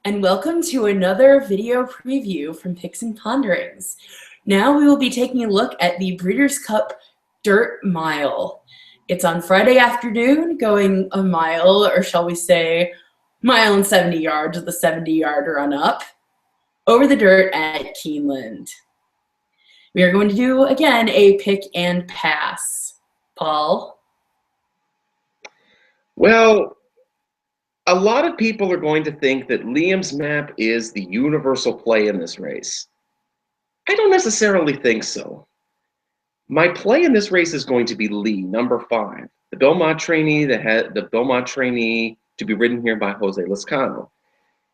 and welcome to another video preview from Picks and Ponderings. Now we will be taking a look at the Breeders' Cup Dirt Mile. It's on Friday afternoon, going a mile, or shall we say, mile and 70 yards, the 70-yard run up, over the dirt at Keeneland. We are going to do, again, a pick and pass. Paul? Well, a lot of people are going to think that Liam's map is the universal play in this race. I don't necessarily think so. My play in this race is going to be Lee, number 5, the Belmont trainee, the Belmont trainee to be ridden here by Jose Lezcano.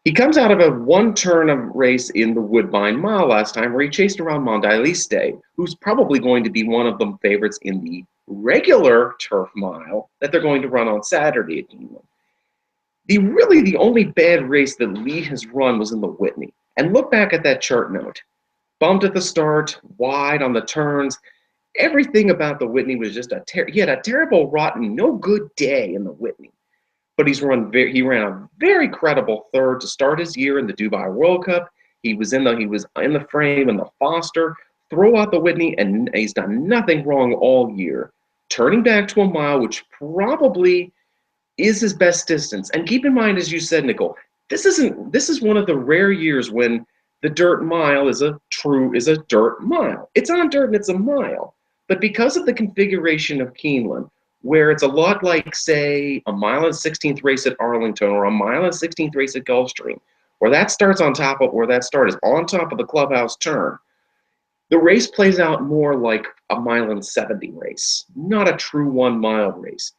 He comes out of a one-turn of race in the Woodbine Mile last time where he chased around Neulist, who's probably going to be one of the favorites in the regular turf mile that they're going to run on Saturday at Keeneland. The only bad race that Lee has run was in the Whitney. And look back at that chart note. Bumped at the start, wide on the turns. Everything about the Whitney was just he had a terrible, rotten, no good day in the Whitney. But he ran a very credible third to start his year in the Dubai World Cup. He was in the frame in the Foster, throw out the Whitney, and he's done nothing wrong all year. Turning back to a mile, which probably is his best distance. And keep in mind, as you said, Nicolle, this is one of the rare years when the dirt mile is a dirt mile. It's on dirt and it's a mile. But because of the configuration of Keeneland, where it's a lot like, say, a mile and 16th race at Arlington or a mile and 16th race at Gulfstream, where that start is on top of the clubhouse turn, the race plays out more like a mile and 70 race, not a true 1 mile race.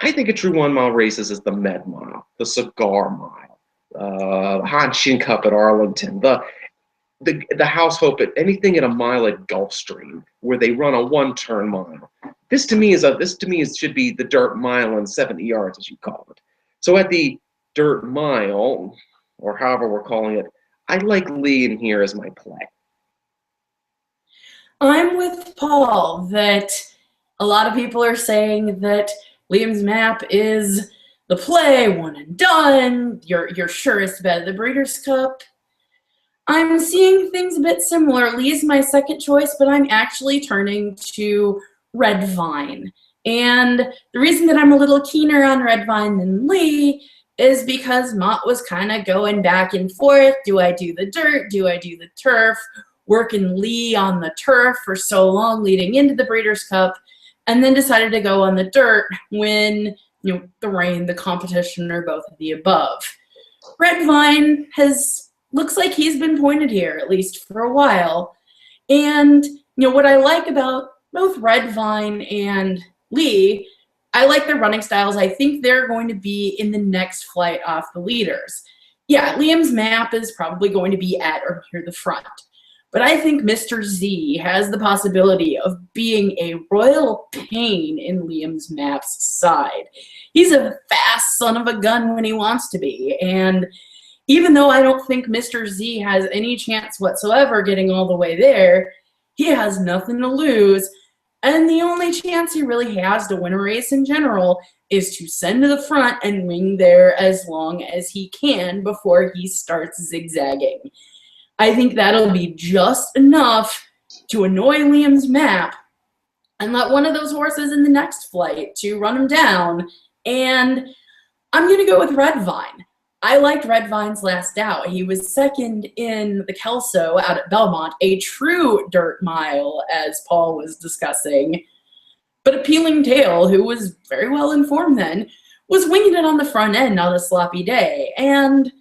I think a true 1 mile race is the Med Mile, the Cigar Mile, the Hanshin Cup at Arlington, the House Hope at anything at a mile at Gulfstream, where they run a 1-turn mile. This to me should be the dirt mile and 70 yards, as you call it. So at the dirt mile, or however we're calling it, I like Lee in here as my play. I'm with Paul that a lot of people are saying that Liam's map is the play, one and done, your surest bet of the Breeders' Cup. I'm seeing things a bit similar. Lee's my second choice, but I'm actually turning to Red Vine. And the reason that I'm a little keener on Red Vine than Lee is because Mott was kind of going back and forth. Do I do the dirt? Do I do the turf? Working Lee on the turf for so long leading into the Breeders' Cup, and then decided to go on the dirt when the rain, the competition, or both of the above. Red Vine looks like he's been pointed here, at least for a while. And what I like about both Red Vine and Lee, I like their running styles. I think they're going to be in the next flight off the leaders. Yeah, Liam's map is probably going to be at or near the front. But I think Mr. Z has the possibility of being a royal pain in Liam's map's side. He's a fast son of a gun when he wants to be. And even though I don't think Mr. Z has any chance whatsoever getting all the way there, he has nothing to lose. And the only chance he really has to win a race in general is to send to the front and wing there as long as he can before he starts zigzagging. I think that'll be just enough to annoy Liam's map and let one of those horses in the next flight to run him down. And I'm going to go with Red Vine. I liked Red Vine's last out. He was second in the Kelso out at Belmont, a true dirt mile, as Paul was discussing. But Appealing Tail, who was very well informed then, was winging it on the front end on a sloppy day. And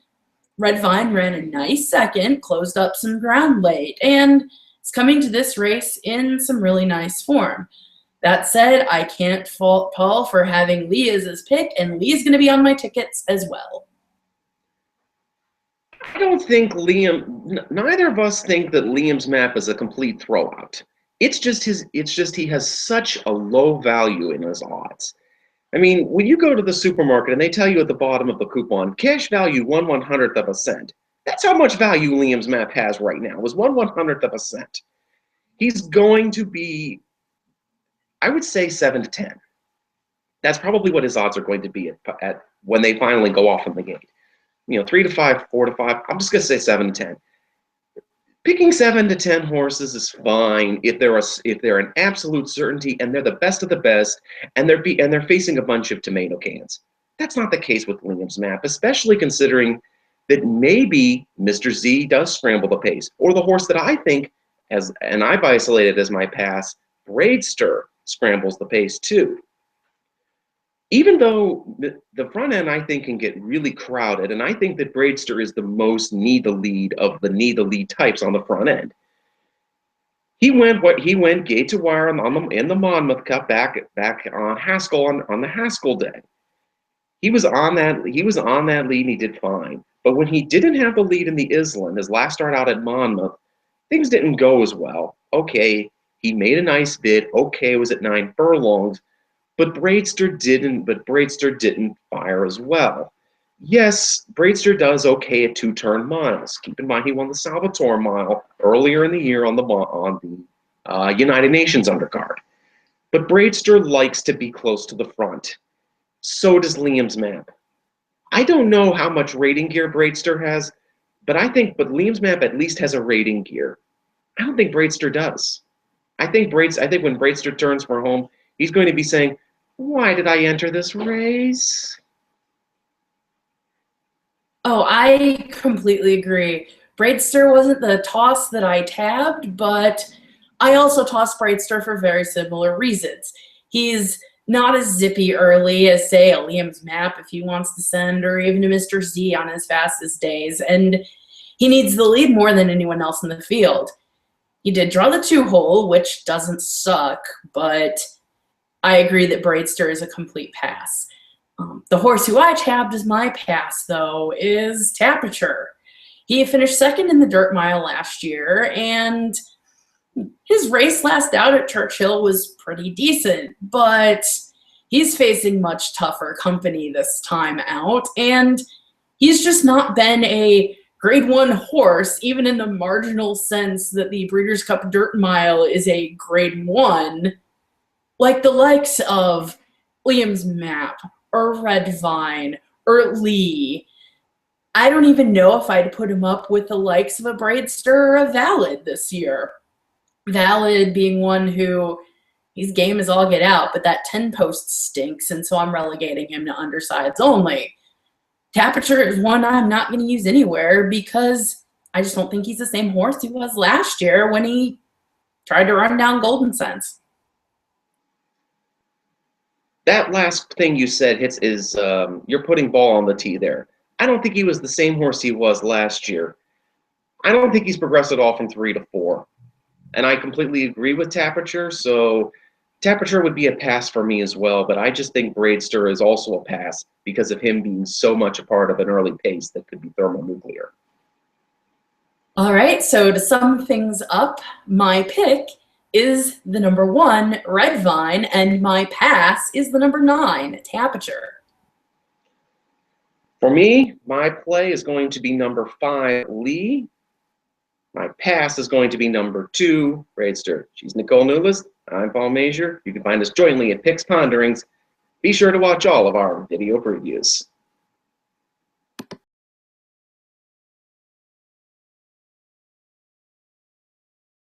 Red Vine ran a nice second, closed up some ground late, and is coming to this race in some really nice form. That said, I can't fault Paul for having Lee as his pick, and Lee's going to be on my tickets as well. I don't think neither of us think that Liam's map is a complete throwout. It's just he has such a low value in his odds. I mean, when you go to the supermarket and they tell you at the bottom of the coupon, cash value 1/100th of a cent. That's how much value Liam's map has right now, is 1/100th of a cent. He's going to be, I would say, 7 to 10. That's probably what his odds are going to be at when they finally go off in the gate. 3 to 5, 4 to 5. I'm just going to say 7 to 10. Picking 7 to 10 horses is fine if they're an absolute certainty and they're the best of the best and they're facing a bunch of tomato cans. That's not the case with Liam's Map, especially considering that maybe Mr. Z does scramble the pace, or the horse that I think, and I've isolated as my pass, Braidster, scrambles the pace too. Even though the front end, I think, can get really crowded, and I think that Braidster is the most need the lead of the need the lead types on the front end. He went gate to wire in the Monmouth Cup back on Haskell on the Haskell day. He was on that lead and he did fine. But when he didn't have the lead in the Island, his last start out at Monmouth, things didn't go as well. Okay, he made a nice bid. Okay, it was at 9 furlongs. But Braidster didn't fire as well. Yes, Braidster does okay at 2-turn miles. Keep in mind he won the Salvatore Mile earlier in the year on the United Nations undercard. But Braidster likes to be close to the front. So does Liam's Map. I don't know how much rating gear Braidster has, but Liam's Map at least has a rating gear. I don't think Braidster does. I think when Braidster turns for home, he's going to be saying, "Why did I enter this race?" Oh, I completely agree. Braidster wasn't the toss that I tabbed, but I also tossed Braidster for very similar reasons. He's not as zippy early as, say, a Liam's Map if he wants to send, or even a Mr. Z on his fastest days, and he needs the lead more than anyone else in the field. He did draw the 2-hole, which doesn't suck, but I agree that Braidster is a complete pass. The horse who I tabbed as my pass, though, is Tapiture. He finished second in the Dirt Mile last year, and his race last out at Churchill was pretty decent, but he's facing much tougher company this time out, and he's just not been a Grade 1 horse, even in the marginal sense that the Breeders' Cup Dirt Mile is a Grade 1, like the likes of Liam's Map, or Red Vine, or Lee. I don't even know if I'd put him up with the likes of a Braidster or a Valid this year. Valid being one who, his game is all get out, but that 10 post stinks, and so I'm relegating him to undersides only. Tapiture is one I'm not going to use anywhere because I just don't think he's the same horse he was last year when he tried to run down Golden Sense. That last thing you said is you're putting ball on the tee there. I don't think he was the same horse he was last year. I don't think he's progressed at all from 3 to 4. And I completely agree with Tapiture, so Tapiture would be a pass for me as well, but I just think Braidster is also a pass because of him being so much a part of an early pace that could be thermonuclear. All right, so to sum things up, my pick is the number 1, Red Vine, and my pass is the number 9, Tapiture. For me, my play is going to be number 5, Lee. My pass is going to be number 2, Braidster. She's Nicolle Neulist. I'm Paul Mazur. You can find us jointly at Picks Ponderings. Be sure to watch all of our video previews.